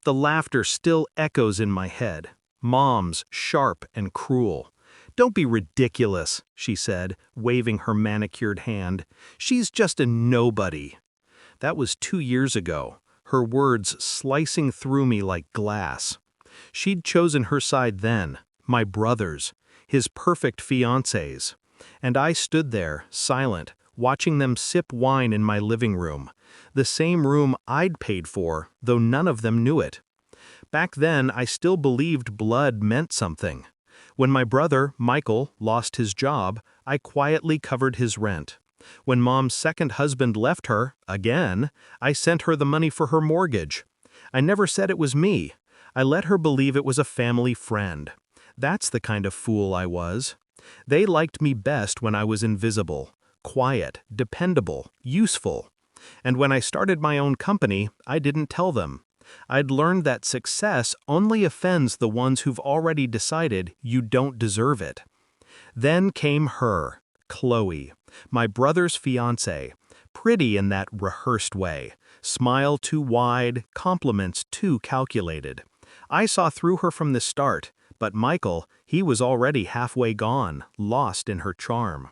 The laughter still echoes in my head. Mom's sharp and cruel. "Don't be ridiculous," she said, waving her manicured hand. "She's just a nobody." That was 2 years ago, her words slicing through me like glass. She'd chosen her side then, my brother's, his perfect fiancés. And I stood there, silent, watching them sip wine in my living room, the same room I'd paid for, though none of them knew it. Back then, I still believed blood meant something. When my brother, Michael, lost his job, I quietly covered his rent. When Mom's second husband left her, again, I sent her the money for her mortgage. I never said it was me. I let her believe it was a family friend. That's the kind of fool I was. They liked me best when I was invisible, quiet, dependable, useful. And when I started my own company, I didn't tell them. I'd learned that success only offends the ones who've already decided you don't deserve it. Then came her, Chloe, my brother's fiancée, pretty in that rehearsed way, smile too wide, compliments too calculated. I saw through her from the start, but Michael, he was already halfway gone, lost in her charm.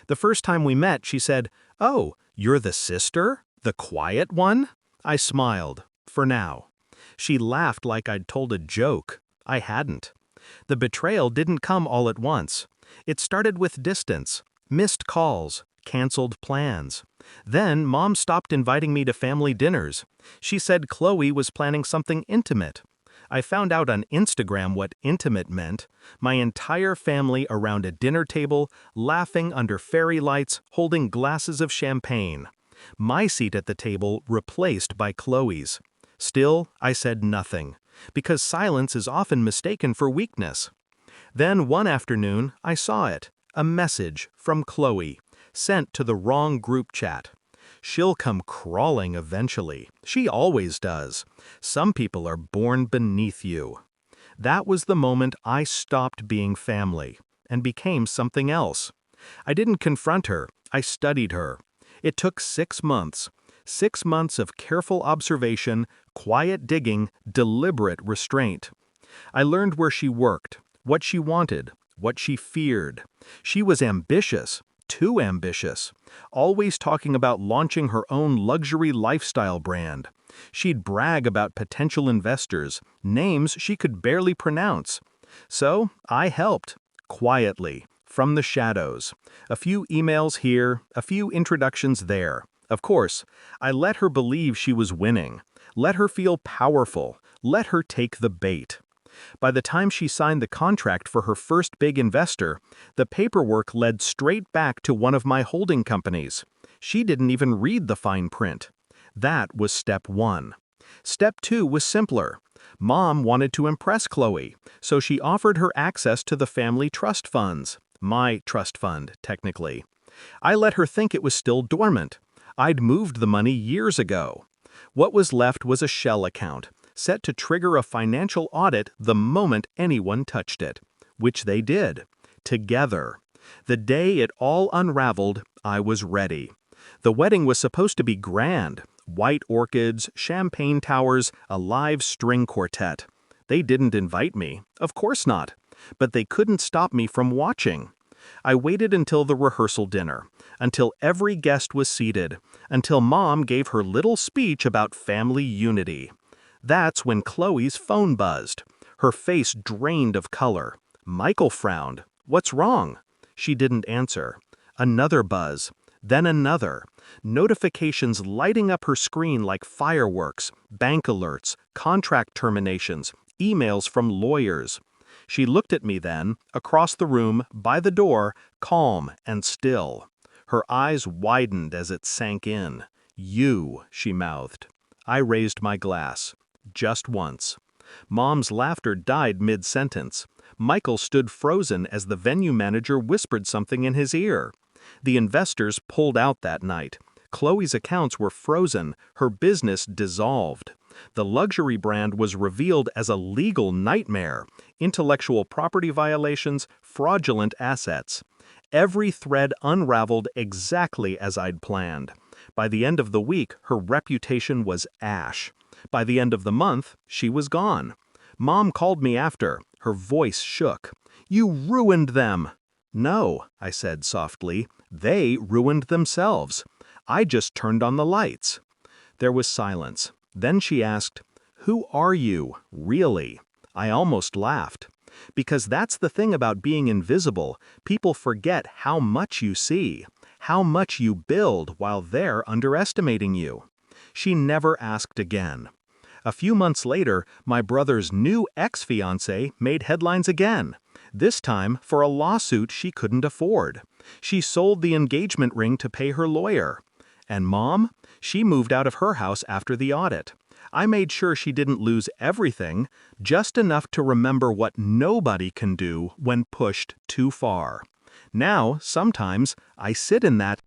The first time we met, she said, "Oh, you're the sister? The quiet one?" I smiled, for now. She laughed like I'd told a joke. I hadn't. The betrayal didn't come all at once. It started with distance, missed calls, canceled plans. Then Mom stopped inviting me to family dinners. She said Chloe was planning something intimate. I found out on Instagram what intimate meant. My entire family around a dinner table, laughing under fairy lights, holding glasses of champagne. My seat at the table replaced by Chloe's. Still, I said nothing, because silence is often mistaken for weakness. Then one afternoon, I saw it, a message from Chloe, sent to the wrong group chat. She'll come crawling eventually. She always does. Some people are born beneath you. That was the moment I stopped being family and became something else. I didn't confront her. I studied her. It took 6 months. 6 months of careful observation, quiet digging, deliberate restraint. I learned where she worked, what she wanted, what she feared. She was ambitious. Too ambitious, always talking about launching her own luxury lifestyle brand. She'd brag about potential investors, names she could barely pronounce. So I helped, quietly, from the shadows. A few emails here, a few introductions there. Of course, I let her believe she was winning, let her feel powerful, let her take the bait. By the time she signed the contract for her first big investor, the paperwork led straight back to one of my holding companies. She didn't even read the fine print. That was step 1. Step 2 was simpler. Mom wanted to impress Chloe, so she offered her access to the family trust funds. My trust fund, technically. I let her think it was still dormant. I'd moved the money years ago. What was left was a shell account, set to trigger a financial audit the moment anyone touched it, which they did. Together. The day it all unraveled, I was ready. The wedding was supposed to be grand. White orchids, champagne towers, a live string quartet. They didn't invite me, of course not, but they couldn't stop me from watching. I waited until the rehearsal dinner, until every guest was seated, until Mom gave her little speech about family unity. That's when Chloe's phone buzzed. Her face drained of color. Michael frowned. "What's wrong?" She didn't answer. Another buzz. Then another. Notifications lighting up her screen like fireworks, bank alerts, contract terminations, emails from lawyers. She looked at me then, across the room, by the door, calm and still. Her eyes widened as it sank in. "You," she mouthed. I raised my glass. Just once. Mom's laughter died mid-sentence. Michael stood frozen as the venue manager whispered something in his ear. The investors pulled out that night. Chloe's accounts were frozen, her business dissolved. The luxury brand was revealed as a legal nightmare. Intellectual property violations, fraudulent assets. Every thread unraveled exactly as I'd planned. By the end of the week, her reputation was ash. By the end of the month, she was gone. Mom called me after. Her voice shook. "You ruined them." "No," I said softly. "They ruined themselves. I just turned on the lights." There was silence. Then she asked, "Who are you, really?" I almost laughed. Because that's the thing about being invisible. People forget how much you see, how much you build while they're underestimating you. She never asked again. A few months later, my brother's new ex-fiancée made headlines again. This time for a lawsuit she couldn't afford. She sold the engagement ring to pay her lawyer. And Mom? She moved out of her house after the audit. I made sure she didn't lose everything, just enough to remember what nobody can do when pushed too far. Now, sometimes, I sit in that